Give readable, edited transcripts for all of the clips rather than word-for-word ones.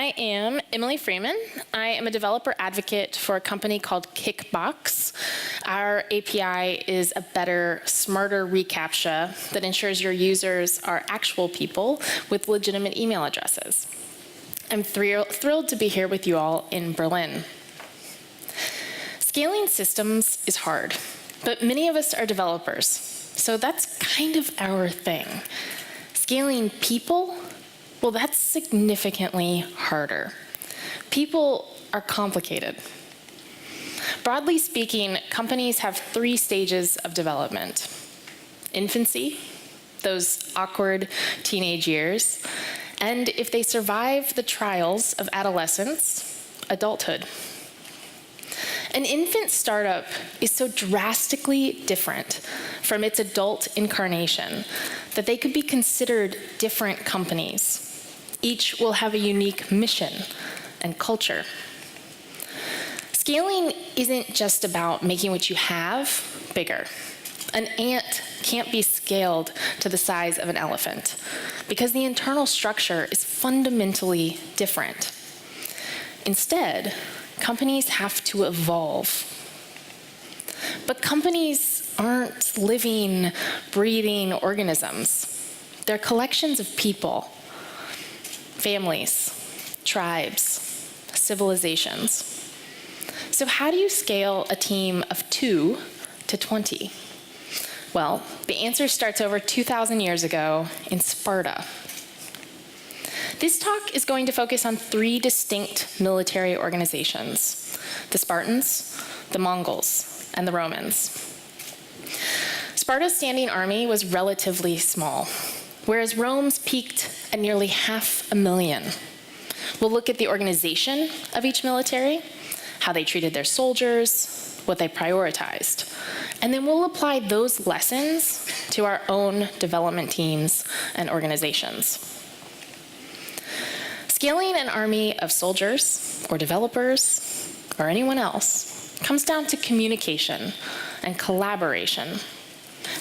I am Emily Freeman. I am a developer advocate for a company called Kickbox. Our API is a better, smarter reCAPTCHA that ensures your users are actual people with legitimate email addresses. I'm thrilled to be here with you all in Berlin. Scaling systems is hard, but many of us are developers, so that's kind of our thing. Scaling people, well, that's significantly harder. People are complicated. Broadly speaking, companies have 3 stages of development. Infancy, those awkward teenage years, and if they survive the trials of adolescence, adulthood. An infant startup is so drastically different from its adult incarnation that they could be considered different companies. Each will have a unique mission and culture. Scaling isn't just about making what you have bigger. An ant can't be scaled to the size of an elephant because the internal structure is fundamentally different. Instead, companies have to evolve. But companies aren't living, breathing organisms. They're collections of people. Families, tribes, civilizations. So how do you scale a team of 2 to 20? Well, the answer starts over 2,000 years ago in Sparta. This talk is going to focus on 3 distinct military organizations: the Spartans, the Mongols, and the Romans. Sparta's standing army was relatively small, whereas Rome's peaked at nearly 500,000. We'll look at the organization of each military, how they treated their soldiers, what they prioritized, and then we'll apply those lessons to our own development teams and organizations. Scaling an army of soldiers or developers or anyone else comes down to communication and collaboration.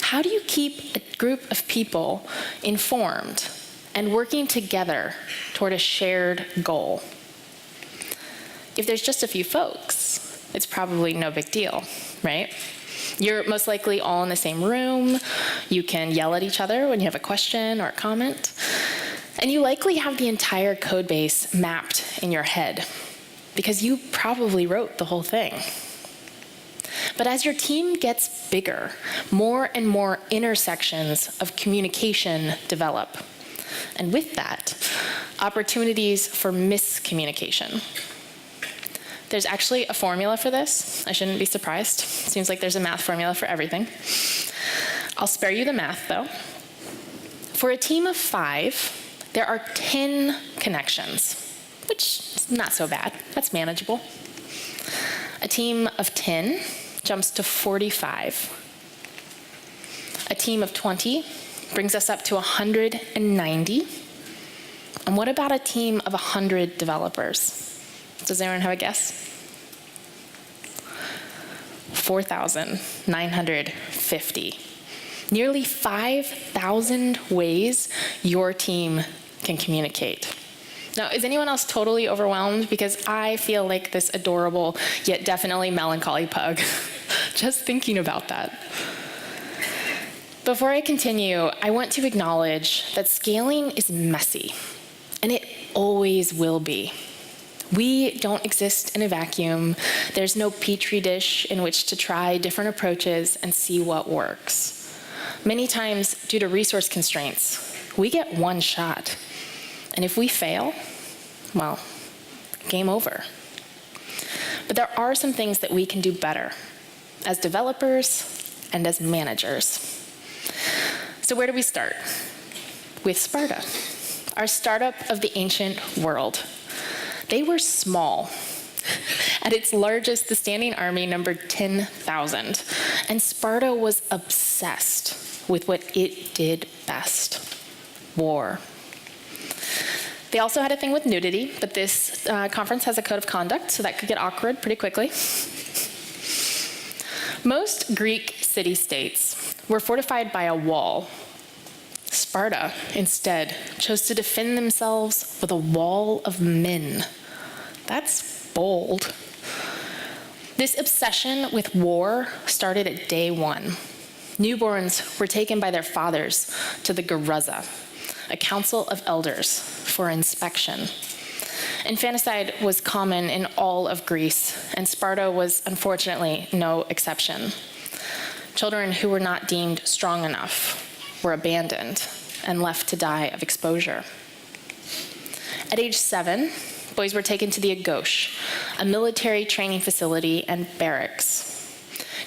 How do you keep a group of people informed and working together toward a shared goal? If there's just a few folks, it's probably no big deal, right? You're most likely all in the same room. You can yell at each other when you have a question or a comment. And you likely have the entire code base mapped in your head because you probably wrote the whole thing. But as your team gets bigger, more and more intersections of communication develop. And with that, opportunities for miscommunication. There's actually a formula for this. I shouldn't be surprised. Seems like there's a math formula for everything. I'll spare you the math, though. For a team of 5, there are 10 connections, which is not so bad. That's manageable. A team of 10 jumps to 45. A team of 20 brings us up to 190. And what about a team of 100 developers? Does anyone have a guess? 4,950. Nearly 5,000 ways your team can communicate. Now, is anyone else totally overwhelmed? Because I feel like this adorable, yet definitely melancholy pug, just thinking about that. Before I continue, I want to acknowledge that scaling is messy, and it always will be. We don't exist in a vacuum. There's no petri dish in which to try different approaches and see what works. Many times, due to resource constraints, we get one shot. And if we fail, well, game over. But there are some things that we can do better as developers and as managers. So where do we start? With Sparta, our startup of the ancient world. They were small. At its largest, the standing army numbered 10,000, and Sparta was obsessed with what it did best: war. They also had a thing with nudity, but this conference has a code of conduct, so that could get awkward pretty quickly. Most Greek city-states were fortified by a wall. Sparta, instead, chose to defend themselves with a wall of men. That's bold. This obsession with war started at day one. Newborns were taken by their fathers to the Geruza, a council of elders, for inspection. Infanticide was common in all of Greece, and Sparta was unfortunately no exception. Children who were not deemed strong enough were abandoned and left to die of exposure. At age 7, boys were taken to the Agos, a military training facility and barracks.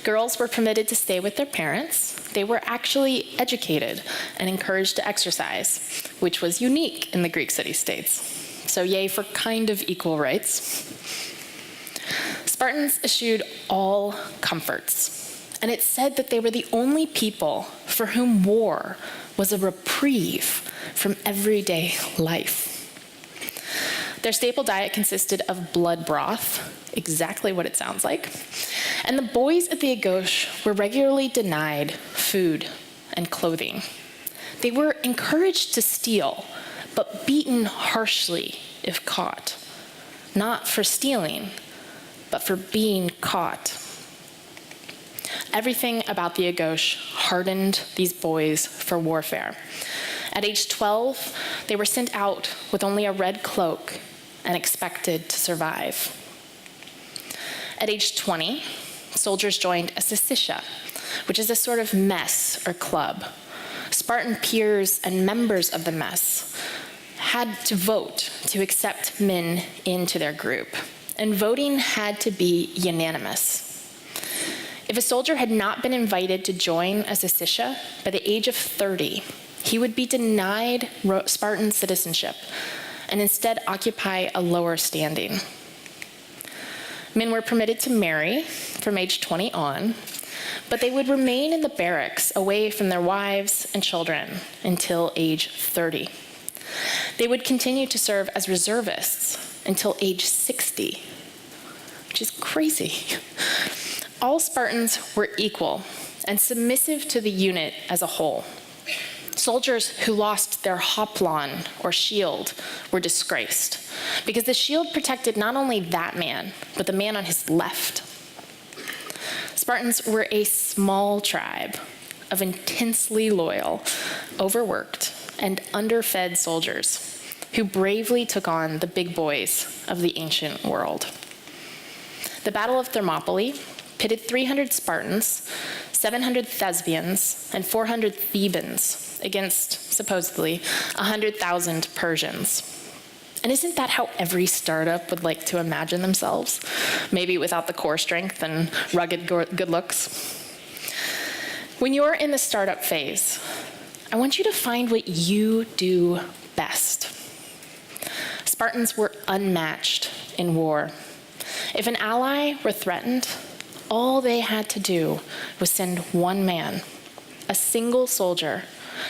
Girls were permitted to stay with their parents. They were actually educated and encouraged to exercise, which was unique in the Greek city-states. So yay for kind of equal rights. Spartans eschewed all comforts, and it's said that they were the only people for whom war was a reprieve from everyday life. Their staple diet consisted of blood broth, exactly what it sounds like, and the boys at the Agos were regularly denied food and clothing. They were encouraged to steal, but beaten harshly if caught, not for stealing, but for being caught. Everything about the Agos hardened these boys for warfare. At age 12, they were sent out with only a red cloak and expected to survive. At age 20, soldiers joined a syssitia, which is a sort of mess or club. Spartan peers and members of the mess had to vote to accept men into their group, and voting had to be unanimous. If a soldier had not been invited to join a syssitia by the age of 30, he would be denied Spartan citizenship and instead occupy a lower standing. Men were permitted to marry from age 20 on, but they would remain in the barracks away from their wives and children until age 30. They would continue to serve as reservists until age 60, which is crazy. All Spartans were equal and submissive to the unit as a whole. Soldiers who lost their hoplon or shield were disgraced because the shield protected not only that man, but the man on his left. Spartans were a small tribe of intensely loyal, overworked, and underfed soldiers who bravely took on the big boys of the ancient world. The Battle of Thermopylae pitted 300 Spartans, 700 Thespians, and 400 Thebans against, supposedly, 100,000 Persians. And isn't that how every startup would like to imagine themselves? Maybe without the core strength and rugged good looks. When you're in the startup phase, I want you to find what you do best. Spartans were unmatched in war. If an ally were threatened, all they had to do was send one man, a single soldier,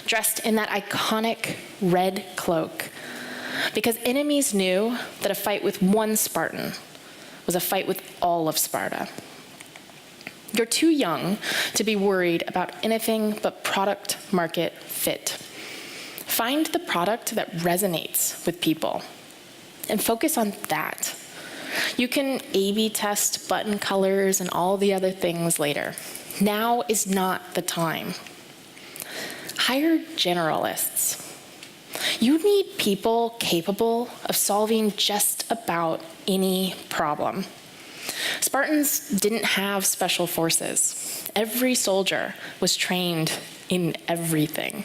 dressed in that iconic red cloak, because enemies knew that a fight with one Spartan was a fight with all of Sparta. You're too young to be worried about anything but product market fit. Find the product that resonates with people and focus on that. You can A/B test button colors and all the other things later. Now is not the time. Hire generalists. You need people capable of solving just about any problem. Spartans didn't have special forces. Every soldier was trained in everything.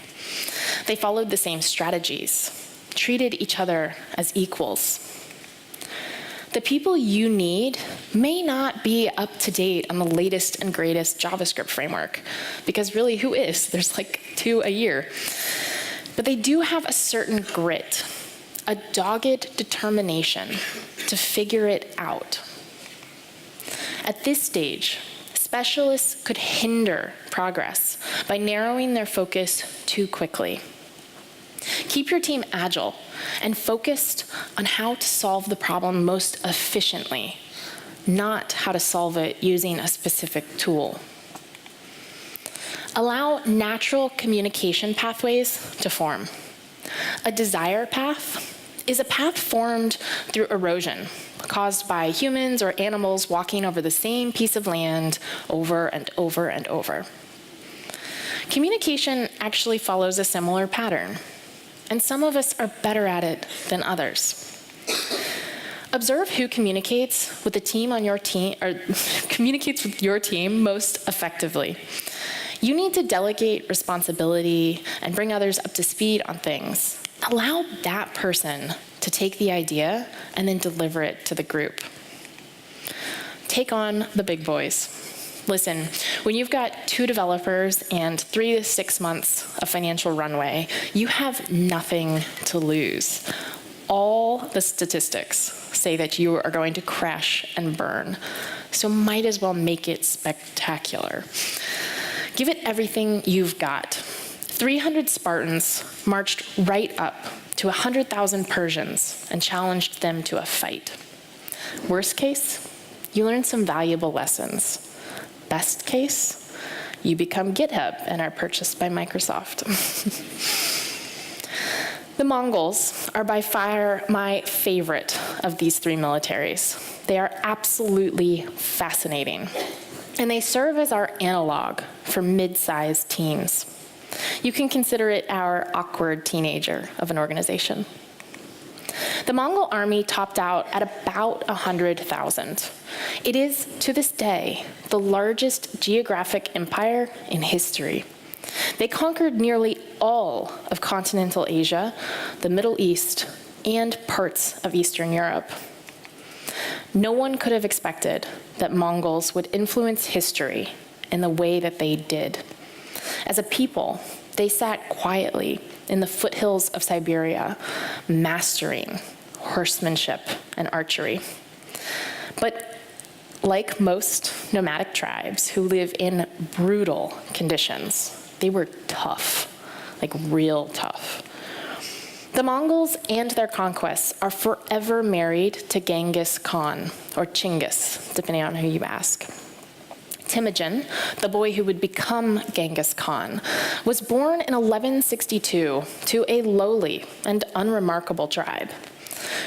They followed the same strategies, treated each other as equals. The people you need may not be up to date on the latest and greatest JavaScript framework, because really, who is? There's like 2 a year. But they do have a certain grit, a dogged determination to figure it out. At this stage, specialists could hinder progress by narrowing their focus too quickly. Keep your team agile and focused on how to solve the problem most efficiently, not how to solve it using a specific tool. allow natural communication pathways to form. A desire path is a path formed through erosion, caused by humans or animals walking over the same piece of land over and over and over. Communication actually follows a similar pattern, and some of us are better at it than others. Observe who communicates with the team on your team, or communicates with your team most effectively. You need to delegate responsibility and bring others up to speed on things. Allow that person to take the idea and then deliver it to the group. Take on the big boys. Listen, when you've got 2 developers and 3 to 6 months of financial runway, you have nothing to lose. All the statistics say that you are going to crash and burn, so might as well make it spectacular. Give it everything you've got. 300 Spartans marched right up to 100,000 Persians and challenged them to a fight. Worst case, you learn some valuable lessons. Best case, you become GitHub and are purchased by Microsoft. The Mongols are by far my favorite of these 3 militaries. They are absolutely fascinating, and they serve as our analog for mid-sized teams. You can consider it our awkward teenager of an organization. The Mongol army topped out at about 100,000. It is, to this day, the largest geographic empire in history. They conquered nearly all of continental Asia, the Middle East, and parts of Eastern Europe. No one could have expected that Mongols would influence history in the way that they did. As a people, they sat quietly in the foothills of Siberia, mastering horsemanship and archery. But like most nomadic tribes who live in brutal conditions, they were tough, like real tough. The Mongols and their conquests are forever married to Genghis Khan, or Chinggis, depending on who you ask. Temujin, the boy who would become Genghis Khan, was born in 1162 to a lowly and unremarkable tribe.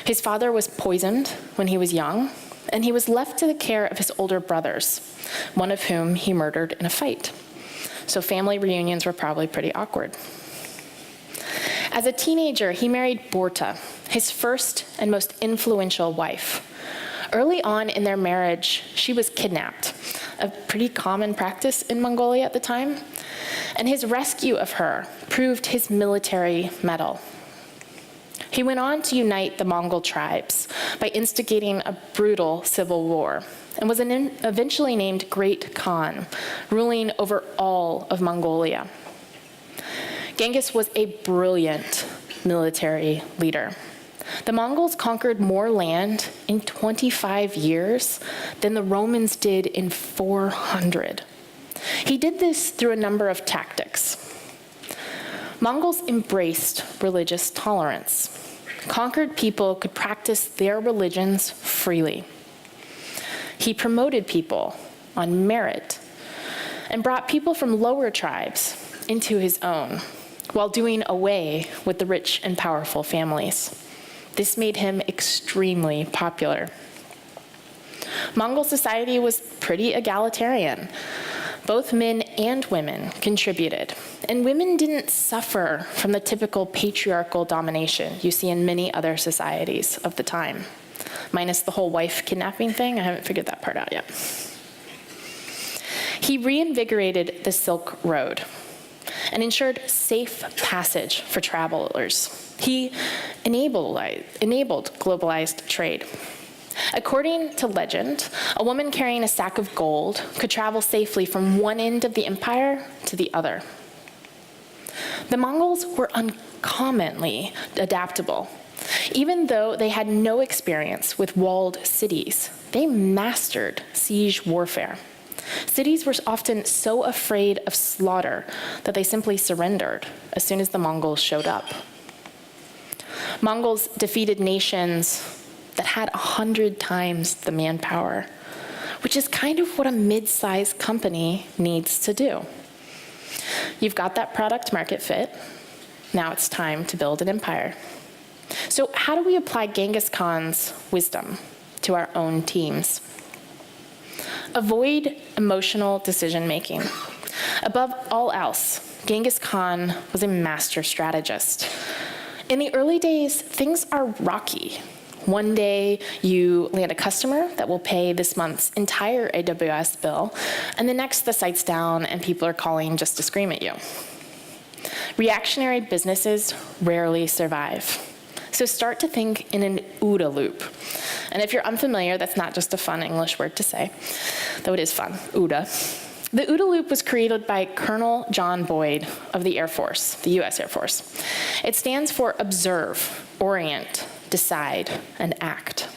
His father was poisoned when he was young, and he was left to the care of his older brothers, one of whom he murdered in a fight. So family reunions were probably pretty awkward. As a teenager, he married Borta, his first and most influential wife. Early on in their marriage, she was kidnapped, a pretty common practice in Mongolia at the time, and his rescue of her proved his military mettle. He went on to unite the Mongol tribes by instigating a brutal civil war, and was eventually named Great Khan, ruling over all of Mongolia. Genghis was a brilliant military leader. The Mongols conquered more land in 25 years than the Romans did in 400. He did this through a number of tactics. Mongols embraced religious tolerance. Conquered people could practice their religions freely. He promoted people on merit and brought people from lower tribes into his own, while doing away with the rich and powerful families. This made him extremely popular. Mongol society was pretty egalitarian. Both men and women contributed, and women didn't suffer from the typical patriarchal domination you see in many other societies of the time. Minus the whole wife kidnapping thing, I haven't figured that part out yet. He reinvigorated the Silk Road and ensured safe passage for travelers. He enabled globalized trade. According to legend, a woman carrying a sack of gold could travel safely from one end of the empire to the other. The Mongols were uncommonly adaptable. Even though they had no experience with walled cities, they mastered siege warfare. Cities were often so afraid of slaughter that they simply surrendered as soon as the Mongols showed up. Mongols defeated nations that had 100 times the manpower, which is kind of what a mid-sized company needs to do. You've got that product market fit. Now it's time to build an empire. So how do we apply Genghis Khan's wisdom to our own teams? Avoid emotional decision-making. Above all else, Genghis Khan was a master strategist. In the early days, things are rocky. One day, you land a customer that will pay this month's entire AWS bill, and the next, the site's down and people are calling just to scream at you. Reactionary businesses rarely survive. So start to think in an OODA loop. And if you're unfamiliar, that's not just a fun English word to say, though it is fun, OODA. The OODA loop was created by Colonel John Boyd of the Air Force, the US Air Force. It stands for observe, orient, decide, and act.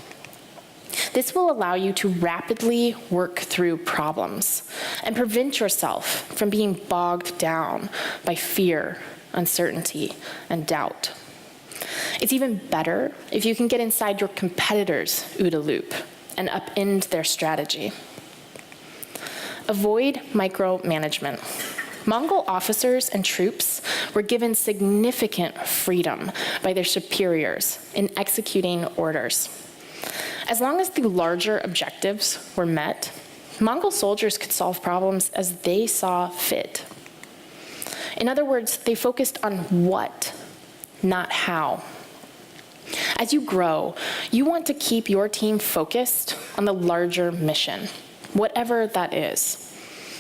This will allow you to rapidly work through problems and prevent yourself from being bogged down by fear, uncertainty, and doubt. It's even better if you can get inside your competitor's OODA loop and upend their strategy. Avoid micromanagement. Mongol officers and troops were given significant freedom by their superiors in executing orders. As long as the larger objectives were met, Mongol soldiers could solve problems as they saw fit. In other words, they focused on what, not how. As you grow, you want to keep your team focused on the larger mission, whatever that is.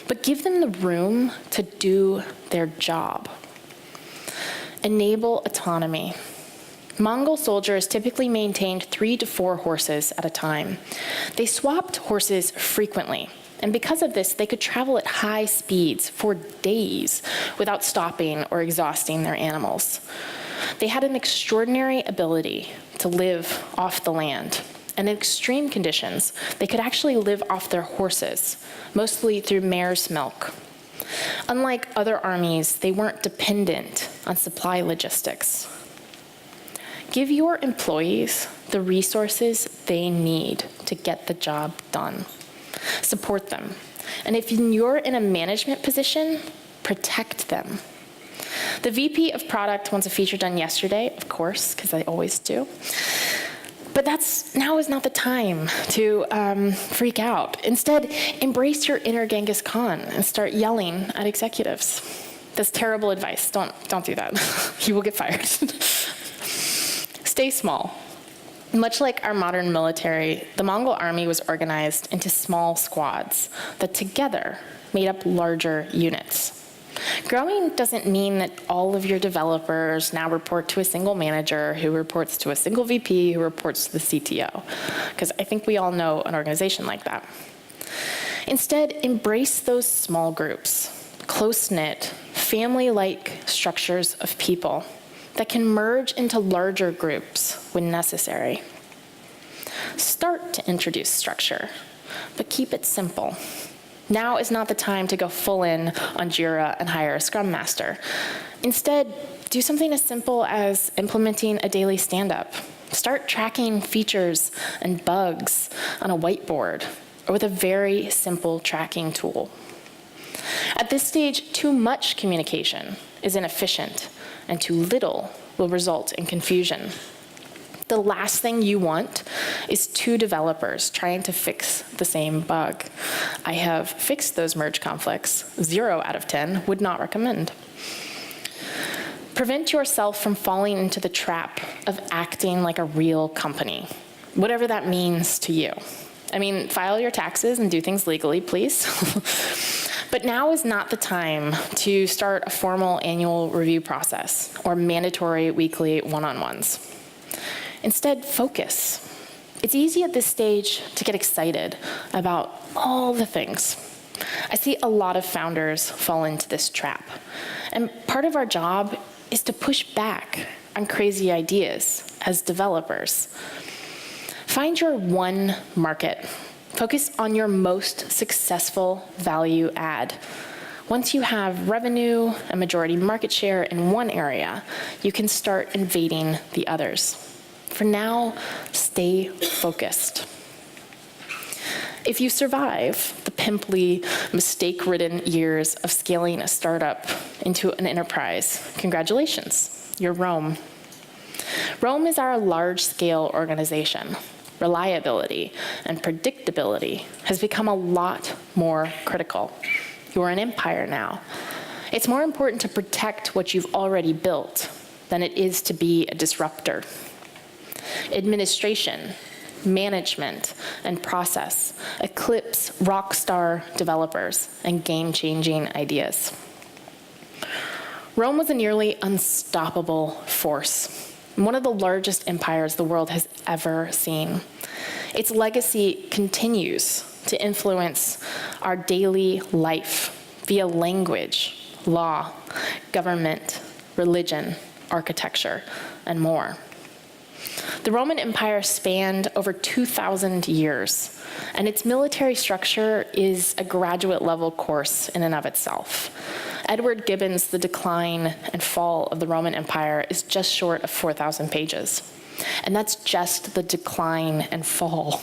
But give them the room to do their job. Enable autonomy. Mongol soldiers typically maintained 3 to 4 horses at a time. They swapped horses frequently, and because of this, they could travel at high speeds for days without stopping or exhausting their animals. They had an extraordinary ability to live off the land. And in extreme conditions, they could actually live off their horses, mostly through mare's milk. Unlike other armies, they weren't dependent on supply logistics. Give your employees the resources they need to get the job done. Support them. And if you're in a management position, protect them. The VP of product wants a feature done yesterday, of course, because I always do. But now is not the time to freak out. Instead, embrace your inner Genghis Khan and start yelling at executives. That's terrible advice. Don't do that. You will get fired. Stay small. Much like our modern military, the Mongol army was organized into small squads that together made up larger units. Growing doesn't mean that all of your developers now report to a single manager who reports to a single VP who reports to the CTO, because I think we all know an organization like that. Instead, embrace those small groups, close-knit, family-like structures of people that can merge into larger groups when necessary. Start to introduce structure, but keep it simple. Now is not the time to go full in on Jira and hire a Scrum Master. Instead, do something as simple as implementing a daily stand-up. Start tracking features and bugs on a whiteboard or with a very simple tracking tool. At this stage, too much communication is inefficient, and too little will result in confusion. The last thing you want is 2 developers trying to fix the same bug. I have fixed those merge conflicts. 0 out of 10 would not recommend. Prevent yourself from falling into the trap of acting like a real company, whatever that means to you. I mean, file your taxes and do things legally, please. But now is not the time to start a formal annual review process or mandatory weekly one-on-ones. Instead, focus. It's easy at this stage to get excited about all the things. I see a lot of founders fall into this trap. And part of our job is to push back on crazy ideas as developers. Find your one market. Focus on your most successful value add. Once you have revenue and majority market share in one area, you can start invading the others. For now, stay focused. If you survive the pimply, mistake-ridden years of scaling a startup into an enterprise, congratulations, you're Rome. Rome is our large-scale organization. Reliability and predictability has become a lot more critical. You're an empire now. It's more important to protect what you've already built than it is to be a disruptor. Administration, management, and process eclipse rock star developers and game-changing ideas. Rome was a nearly unstoppable force, one of the largest empires the world has ever seen. Its legacy continues to influence our daily life via language, law, government, religion, architecture, and more. The Roman Empire spanned over 2,000 years, and its military structure is a graduate-level course in and of itself. Edward Gibbon's The Decline and Fall of the Roman Empire is just short of 4,000 pages. And that's just the decline and fall.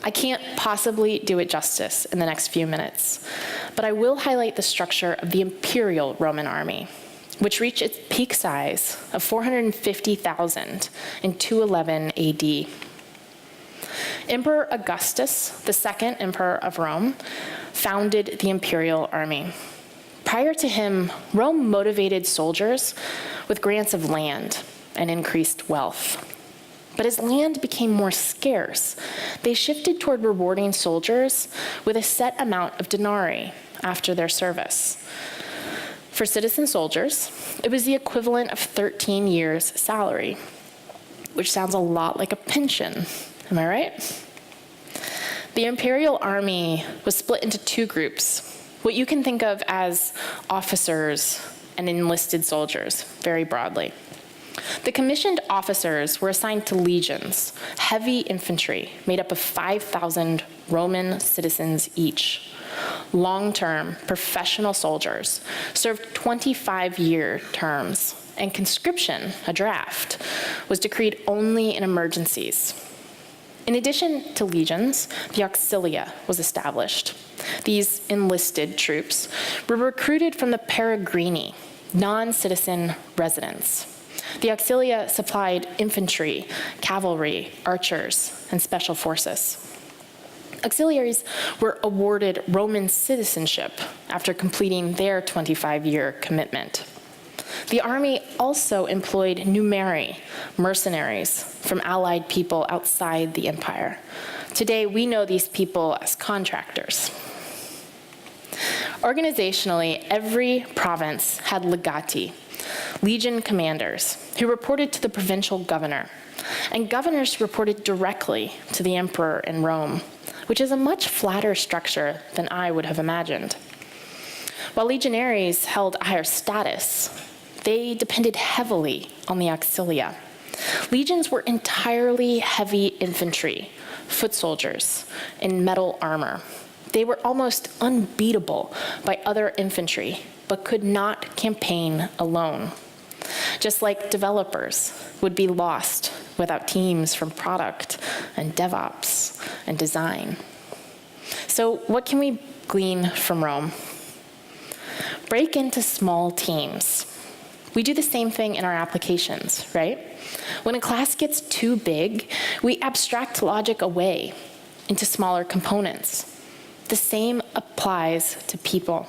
I can't possibly do it justice in the next few minutes, but I will highlight the structure of the imperial Roman army, which reached its peak size of 450,000 in 211 AD. Emperor Augustus, the second emperor of Rome, founded the imperial army. Prior to him, Rome motivated soldiers with grants of land and increased wealth. But as land became more scarce, they shifted toward rewarding soldiers with a set amount of denarii after their service. For citizen soldiers, it was the equivalent of 13 years' salary, which sounds a lot like a pension. Am I right? The imperial army was split into two groups, what you can think of as officers and enlisted soldiers, very broadly. The commissioned officers were assigned to legions, heavy infantry made up of 5,000 Roman citizens each. Long-term professional soldiers served 25-year terms, and conscription, a draft, was decreed only in emergencies. In addition to legions, the auxilia was established. These enlisted troops were recruited from the peregrini, non-citizen residents. The auxilia supplied infantry, cavalry, archers, and special forces. Auxiliaries were awarded Roman citizenship after completing their 25-year commitment. The army also employed numeri, mercenaries, from allied people outside the empire. Today, we know these people as contractors. Organizationally, every province had legati, legion commanders, who reported to the provincial governor, and governors reported directly to the emperor in Rome, which is a much flatter structure than I would have imagined. While legionaries held a higher status, they depended heavily on the auxilia. Legions were entirely heavy infantry, foot soldiers, in metal armor. They were almost unbeatable by other infantry, but could not campaign alone. Just like developers would be lost without teams from product and DevOps and design. So what can we glean from Rome? Break into small teams. We do the same thing in our applications, right? When a class gets too big, we abstract logic away into smaller components. The same applies to people.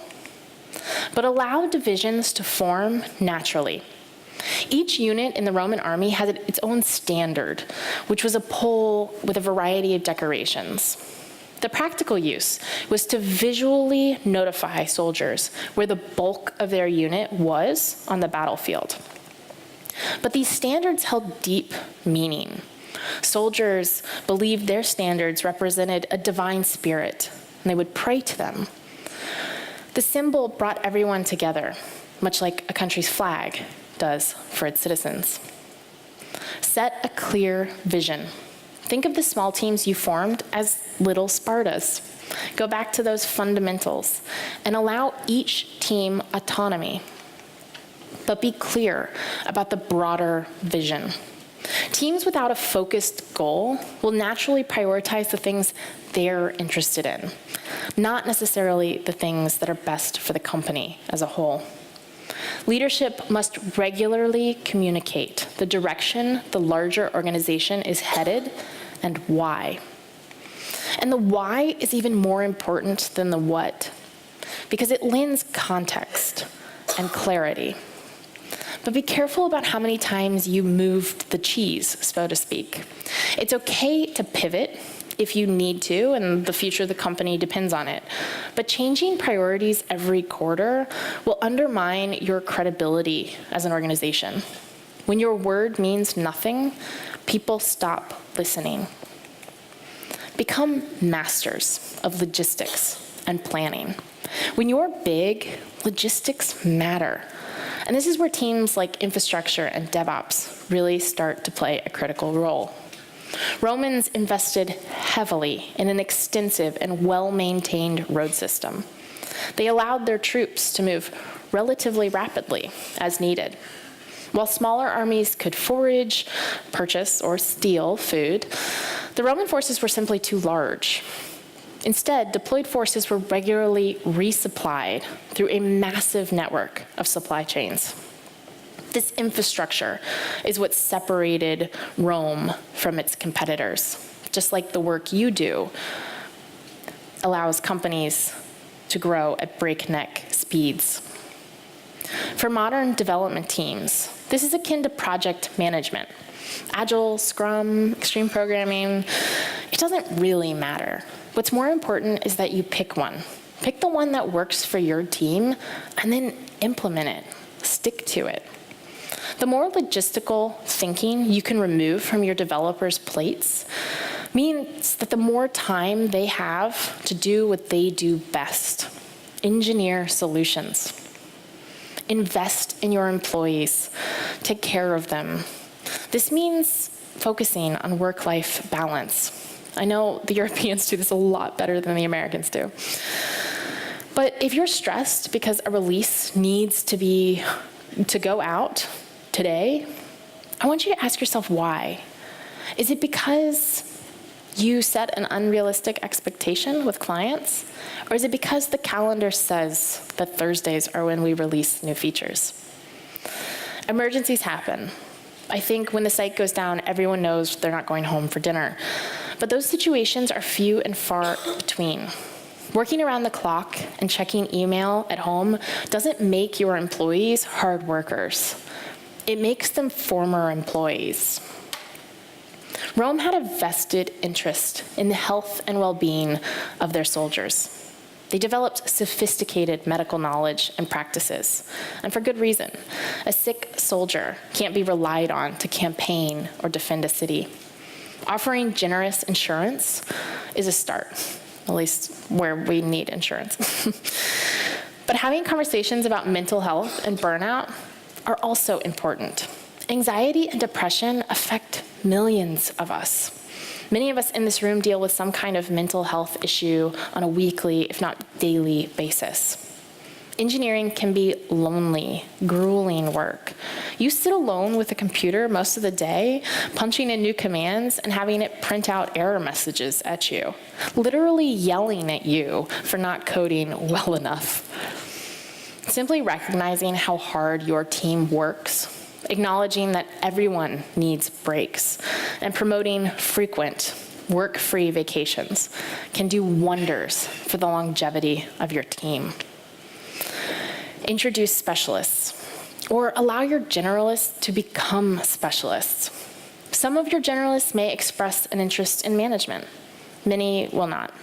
But allow divisions to form naturally. Each unit in the Roman army had its own standard, which was a pole with a variety of decorations. The practical use was to visually notify soldiers where the bulk of their unit was on the battlefield. But these standards held deep meaning. Soldiers believed their standards represented a divine spirit, and they would pray to them. The symbol brought everyone together, much like a country's flag does for its citizens. Set a clear vision. Think of the small teams you formed as little Spartas. Go back to those fundamentals and allow each team autonomy. But be clear about the broader vision. Teams without a focused goal will naturally prioritize the things they're interested in, not necessarily the things that are best for the company as a whole. Leadership must regularly communicate the direction the larger organization is headed and why. And the why is even more important than the what, because it lends context and clarity. But be careful about how many times you moved the cheese, so to speak. It's okay to pivot if you need to, and the future of the company depends on it. But changing priorities every quarter will undermine your credibility as an organization. When your word means nothing, people stop listening. Become masters of logistics and planning. When you're big, logistics matter. And this is where teams like infrastructure and DevOps really start to play a critical role. Romans invested heavily in an extensive and well-maintained road system. They allowed their troops to move relatively rapidly as needed. While smaller armies could forage, purchase, or steal food, the Roman forces were simply too large. Instead, deployed forces were regularly resupplied through a massive network of supply chains. This infrastructure is what separated Rome from its competitors, just like the work you do allows companies to grow at breakneck speeds. For modern development teams, this is akin to project management. Agile, Scrum, extreme programming, it doesn't really matter. What's more important is that you pick one. Pick the one that works for your team and then implement it. Stick to it. The more logistical thinking you can remove from your developers' plates means that the more time they have to do what they do best, engineer solutions. Invest in your employees. Take care of them. This means focusing on work-life balance. I know the Europeans do this a lot better than the Americans do. But if you're stressed because a release needs to go out today, I want you to ask yourself why. Is it because you set an unrealistic expectation with clients? Or is it because the calendar says that Thursdays are when we release new features? Emergencies happen. I think when the site goes down, everyone knows they're not going home for dinner. But those situations are few and far between. Working around the clock and checking email at home doesn't make your employees hard workers. It makes them former employees. Rome had a vested interest in the health and well-being of their soldiers. They developed sophisticated medical knowledge and practices, and for good reason. A sick soldier can't be relied on to campaign or defend a city. Offering generous insurance is a start, at least where we need insurance. But having conversations about mental health and burnout are also important. Anxiety and depression affect millions of us. Many of us in this room deal with some kind of mental health issue on a weekly, if not daily, basis. Engineering can be lonely, grueling work. You sit alone with a computer most of the day, punching in new commands and having it print out error messages at you, literally yelling at you for not coding well enough. Simply recognizing how hard your team works, acknowledging that everyone needs breaks, and promoting frequent, work-free vacations can do wonders for the longevity of your team. Introduce specialists, or allow your generalists to become specialists. Some of your generalists may express an interest in management. Many will not.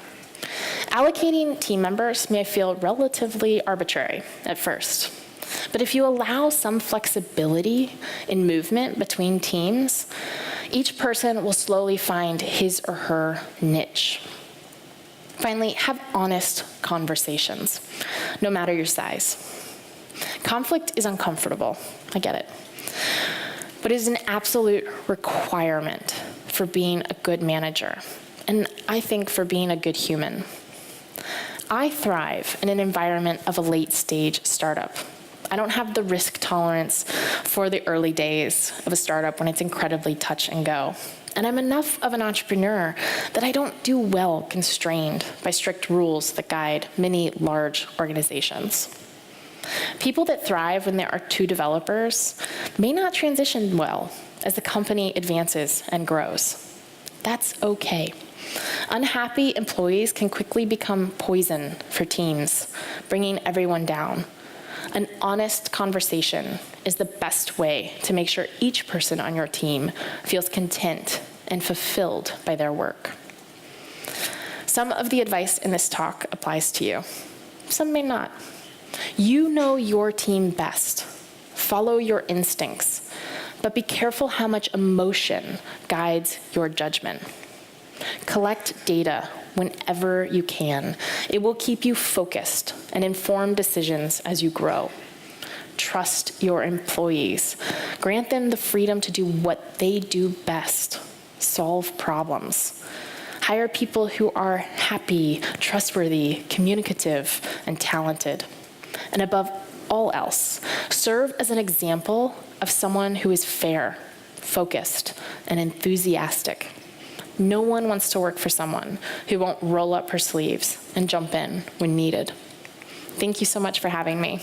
Allocating team members may feel relatively arbitrary at first. But if you allow some flexibility in movement between teams, each person will slowly find his or her niche. Finally, have honest conversations, no matter your size. Conflict is uncomfortable, I get it. But it is an absolute requirement for being a good manager, and I think for being a good human. I thrive in an environment of a late-stage startup. I don't have the risk tolerance for the early days of a startup when it's incredibly touch and go. And I'm enough of an entrepreneur that I don't do well constrained by strict rules that guide many large organizations. People that thrive when there are two developers may not transition well as the company advances and grows. That's okay. Unhappy employees can quickly become poison for teams, bringing everyone down. An honest conversation is the best way to make sure each person on your team feels content and fulfilled by their work. Some of the advice in this talk applies to you. Some may not. You know your team best. Follow your instincts, but be careful how much emotion guides your judgment. Collect data whenever you can. It will keep you focused and inform decisions as you grow. Trust your employees. Grant them the freedom to do what they do best, solve problems. Hire people who are happy, trustworthy, communicative, and talented. And above all else, serve as an example of someone who is fair, focused, and enthusiastic. No one wants to work for someone who won't roll up her sleeves and jump in when needed. Thank you so much for having me.